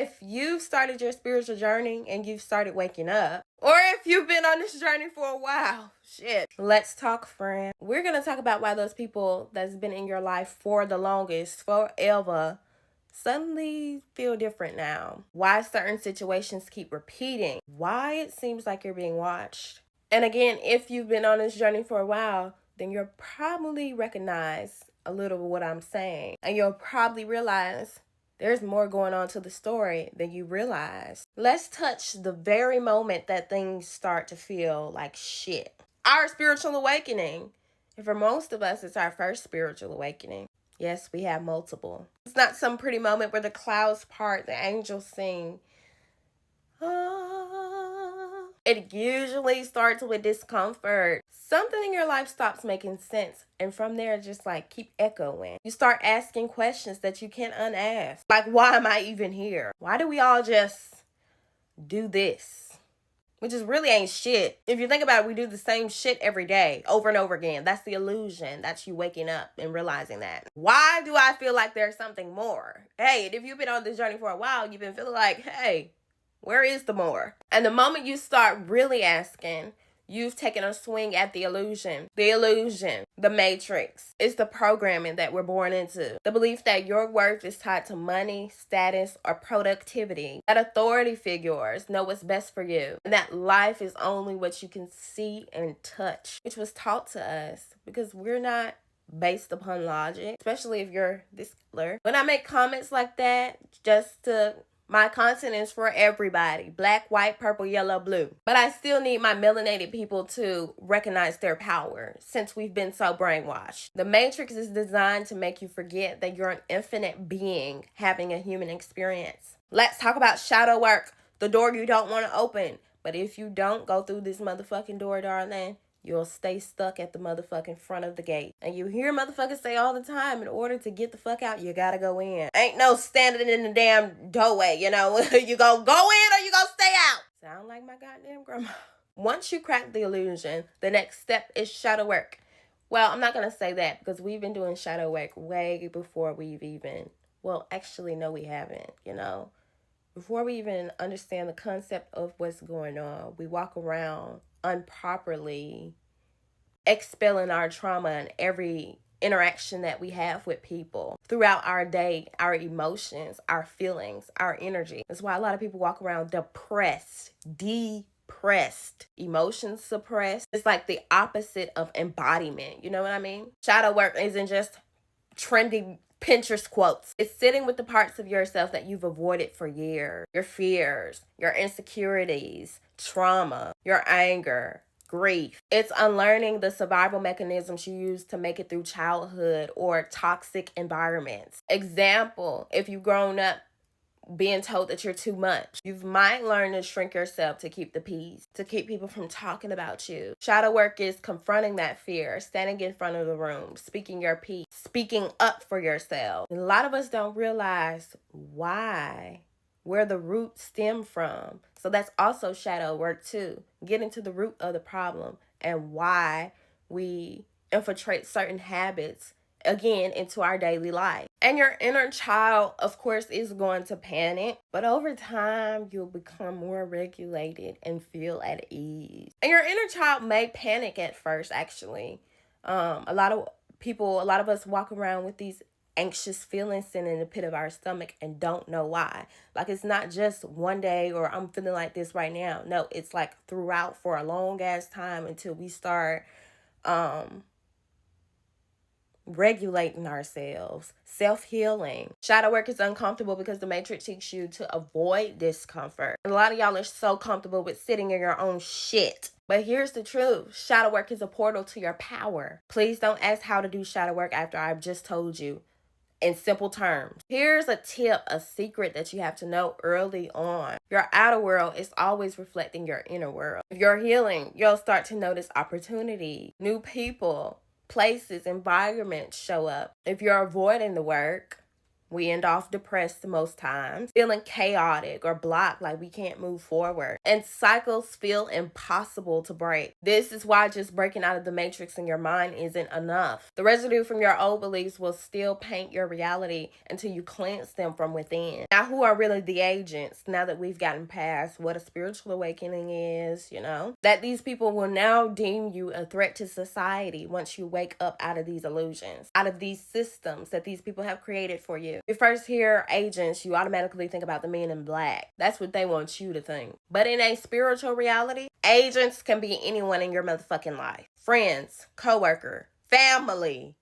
If you've started your spiritual journey and you've started waking up, or if you've been on this journey for a while, shit, let's talk, friend. We're going to talk about why those people that's been in your life for the longest, forever, suddenly feel different now. Why certain situations keep repeating. Why it seems like you're being watched. And again, if you've been on this journey for a while, then you'll probably recognize a little of what I'm saying. And you'll probably realize there's more going on to the story than you realize. Let's touch the very moment that things start to feel like shit. Our spiritual awakening. And for most of us, it's our first spiritual awakening. Yes, we have multiple. It's not some pretty moment where the clouds part, the angels sing. It usually starts with discomfort. Something in your life stops making sense. And from there, just like keep echoing. You start asking questions that you can't unask. Like, why am I even here? Why do we all just do this? Which is really ain't shit. If you think about it, we do the same shit every day, over and over again. That's the illusion. That's you waking up and realizing that. Why do I feel like there's something more? Hey, if you've been on this journey for a while, you've been feeling like, hey, where is the more? And the moment you start really asking, you've taken a swing at the illusion. The illusion, the matrix. It's the programming that we're born into. The belief that your worth is tied to money, status, or productivity. That authority figures know what's best for you. And that life is only what you can see and touch. Which was taught to us because we're not based upon logic. Especially if you're this color. When I make comments like that, my content is for everybody. Black, white, purple, yellow, blue. But I still need my melanated people to recognize their power since we've been so brainwashed. The Matrix is designed to make you forget that you're an infinite being having a human experience. Let's talk about shadow work. The door you don't want to open. But if you don't go through this motherfucking door, darling, you'll stay stuck at the motherfucking front of the gate. And you hear motherfuckers say all the time, in order to get the fuck out, you gotta go in. Ain't no standing in the damn doorway, you know. You gonna go in or you gonna stay out. Sound like my goddamn grandma. Once you crack the illusion, the next step is shadow work. Well, I'm not gonna say that because we've been doing shadow work way before we've even, well, actually, no, we haven't, you know. Before we even understand the concept of what's going on, we walk around improperly expelling our trauma and every interaction that we have with people throughout our day, our emotions, our feelings, our energy. That's why a lot of people walk around depressed, emotions suppressed. It's like the opposite of embodiment. You know what I mean? Shadow work isn't just trendy Pinterest quotes. It's sitting with the parts of yourself that you've avoided for years. Your fears, your insecurities, trauma, your anger, grief. It's unlearning the survival mechanisms you used to make it through childhood or toxic environments. Example, if you've grown up being told that you're too much, you might learn to shrink yourself to keep the peace, to keep people from talking about you. Shadow work is confronting that fear, standing in front of the room, speaking your piece, speaking up for yourself. And a lot of us don't realize where the roots stem from. So that's also shadow work too. Getting to the root of the problem and why we infiltrate certain habits again into our daily life. And your inner child, of course, is going to panic, but over time you'll become more regulated and feel at ease. And your inner child may panic at first, actually. A lot of us walk around with these anxious feelings sitting in the pit of our stomach and don't know why. Like, it's not just one day or I'm feeling like this right now. No, it's like throughout for a long ass time until we start regulating ourselves, self-healing. Shadow work is uncomfortable because the matrix teaches you to avoid discomfort. And a lot of y'all are so comfortable with sitting in your own shit. But here's the truth. Shadow work is a portal to your power. Please don't ask how to do shadow work after I've just told you in simple terms. Here's a tip, a secret that you have to know early on. Your outer world is always reflecting your inner world. If you're healing, you'll start to notice opportunity, new people, places, environments show up. If you're avoiding the work, We end off depressed most times, feeling chaotic or blocked, like we can't move forward. And cycles feel impossible to break. This is why just breaking out of the matrix in your mind isn't enough. The residue from your old beliefs will still paint your reality until you cleanse them from within. Now, who are really the agents now that we've gotten past what a spiritual awakening is, that these people will now deem you a threat to society once you wake up out of these illusions, out of these systems that these people have created for you. You first hear agents, you automatically think about the men in black. That's what they want you to think. But in a spiritual reality, agents can be anyone in your motherfucking life. Friends, coworker, family.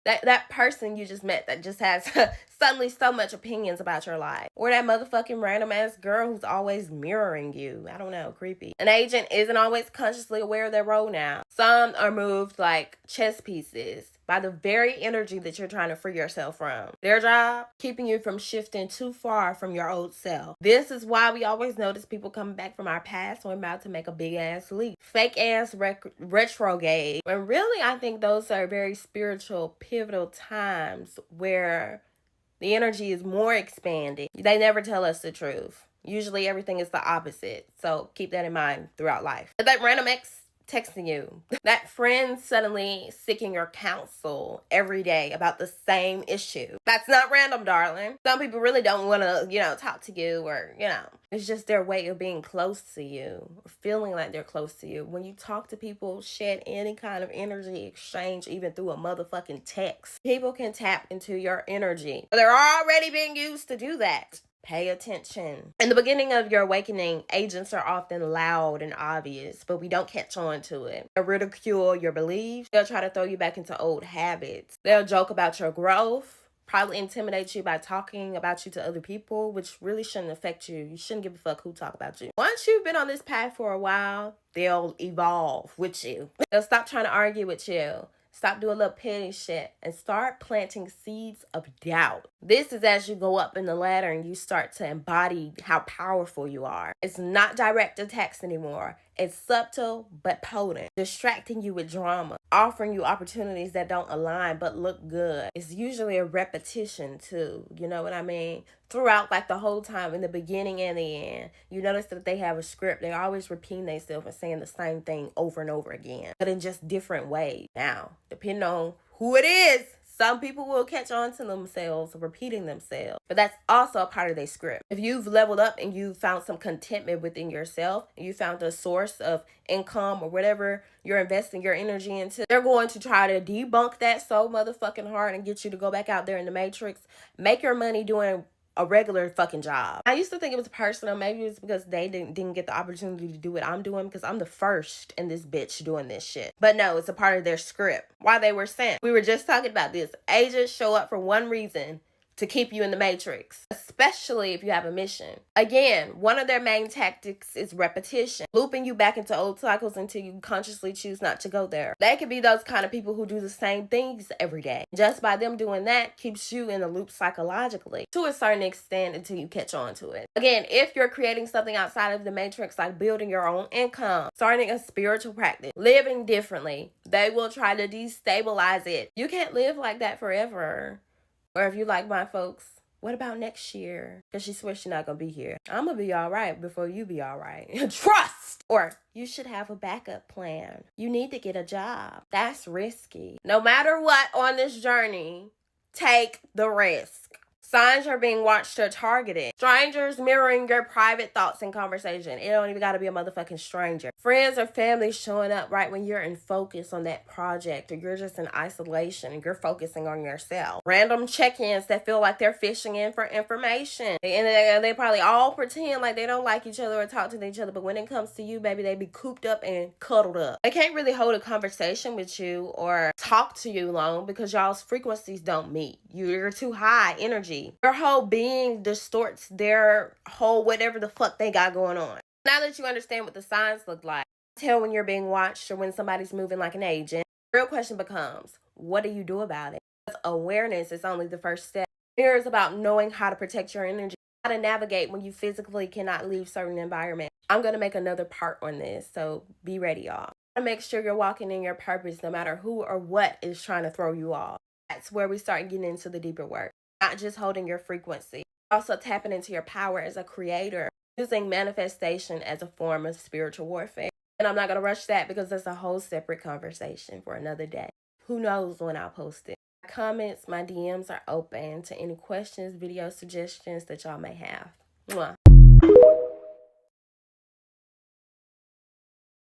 That person you just met that just has suddenly so much opinions about your life. Or that motherfucking random ass girl who's always mirroring you. I don't know, creepy. An agent isn't always consciously aware of their role now. Some are moved like chess pieces by the very energy that you're trying to free yourself from. Their job, keeping you from shifting too far from your old self. This is why we always notice people coming back from our past when we're about to make a big ass leap. Fake ass retrograde. When really, I think those are very spiritual, pivotal times where the energy is more expanded. They never tell us the truth. Usually everything is the opposite. So keep that in mind throughout life. But that random ex texting you, that friend suddenly seeking your counsel every day about the same issue. That's not random, darling. Some people really don't want to, talk to you, or, it's just their way of being close to you, or feeling like they're close to you. When you talk to people, shed any kind of energy exchange, even through a motherfucking text, people can tap into your energy. They're already being used to do that. Pay attention. In the beginning of your awakening, agents are often loud and obvious, but we don't catch on to it. They'll ridicule your beliefs. They'll try to throw you back into old habits. They'll joke about your growth, probably intimidate you by talking about you to other people, which really shouldn't affect you. You shouldn't give a fuck who talk about you. Once you've been on this path for a while, they'll evolve with you. They'll stop trying to argue with you. Stop doing little petty shit and start planting seeds of doubt. This is as you go up in the ladder and you start to embody how powerful you are. It's not direct attacks anymore. It's subtle but potent, distracting you with drama, offering you opportunities that don't align but look good. It's usually a repetition too, you know what I mean? Throughout, like the whole time, in the beginning and the end, you notice that they have a script. They're always repeating themselves and saying the same thing over and over again, but in just different ways. Now, depending on who it is, some people will catch on to themselves repeating themselves, but that's also a part of their script. If you've leveled up and you've found some contentment within yourself, and you found a source of income or whatever you're investing your energy into, they're going to try to debunk that so motherfucking hard and get you to go back out there in the matrix, make your money doing a regular fucking job. I used to think it was personal. Maybe it's because they didn't get the opportunity to do what I'm doing, because I'm the first in this bitch doing this shit. But no, it's a part of their script. Why they were sent. We were just talking about this. Agents show up for one reason: to keep you in the matrix, especially if you have a mission. Again, one of their main tactics is repetition, looping you back into old cycles until you consciously choose not to go there. They could be those kind of people who do the same things every day. Just by them doing that keeps you in a loop psychologically to a certain extent until you catch on to it. Again, if you're creating something outside of the matrix, like building your own income, starting a spiritual practice, living differently, they will try to destabilize it. You can't live like that forever. Or if you like my folks, what about next year? Because she swears she's not going to be here. I'm going to be all right before you be all right. Trust! Or you should have a backup plan. You need to get a job. That's risky. No matter what on this journey, take the risk. Signs you're being watched or targeted. Strangers mirroring your private thoughts and conversation. It don't even gotta be a motherfucking stranger. Friends or family showing up right when you're in focus on that project, or you're just in isolation and you're focusing on yourself. Random check-ins that feel like they're fishing in for information. And they probably all pretend like they don't like each other or talk to each other, but when it comes to you, baby, they be cooped up and cuddled up. They can't really hold a conversation with you or talk to you long because y'all's frequencies don't meet. You're too high energy. Your whole being distorts their whole whatever the fuck they got going on. Now that you understand what the signs look like, tell when you're being watched or when somebody's moving like an agent, the real question becomes, what do you do about it? Because awareness is only the first step. Fear is about knowing how to protect your energy, how to navigate when you physically cannot leave certain environments. I'm going to make another part on this, so be ready, y'all. Make sure you're walking in your purpose no matter who or what is trying to throw you off. That's where we start getting into the deeper work. not just holding your frequency. Also tapping into your power as a creator, using manifestation as a form of spiritual warfare. And I'm not going to rush that because that's a whole separate conversation for another day. Who knows when I'll post it. My comments, my DMs are open to any questions, video suggestions that y'all may have. Mwah.